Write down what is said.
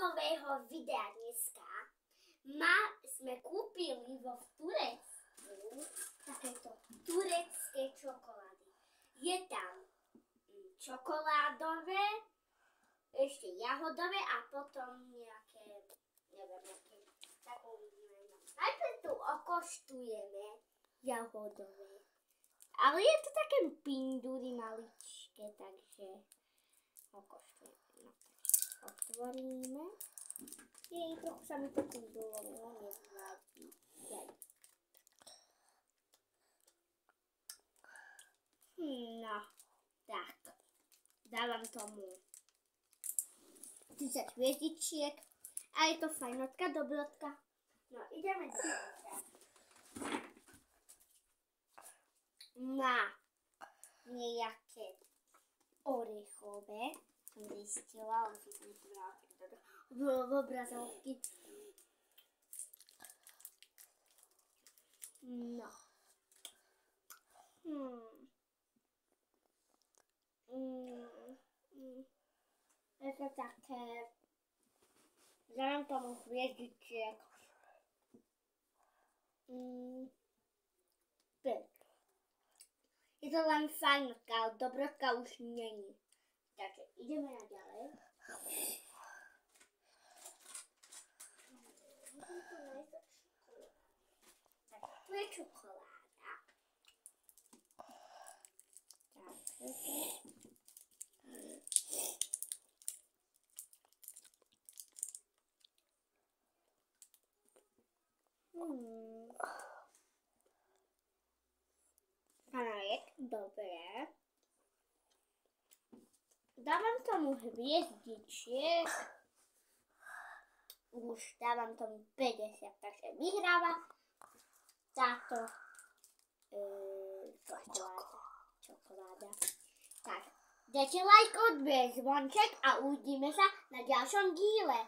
Nového videa dneska sme kúpili vo Turecku takéto turecké čokolády. Je tam čokoládové, ešte jahodové a potom nejaké, neviem, takú, najprv tu okoštujeme jahodové. Ale je to také pindury maličké, takže okoštujeme. Otvoríme. Jej, trochu sa mi to tu zlomilo, nezvládí. No, tak. Dávam tomu 30 hviezdičiek. A je to fajnotka, dobrotka. No, ideme ďalej. Na nejaké orechové. Som zistila, ale som to brala v obrazovky. No. Je to také, dám tomu hviezdičiek. 5. Je to len fajnotka, ale dobrotka už není. Takže ideme na ďalej. Tak, tu je čokoláda. Panajek, dobré. Dávam tomu hviezdičiek. Už dávam tomu 50, takže vyhráva táto čokoláda. Tak, dajte like, odber, zvonček a uvidíme sa na ďalšom díle.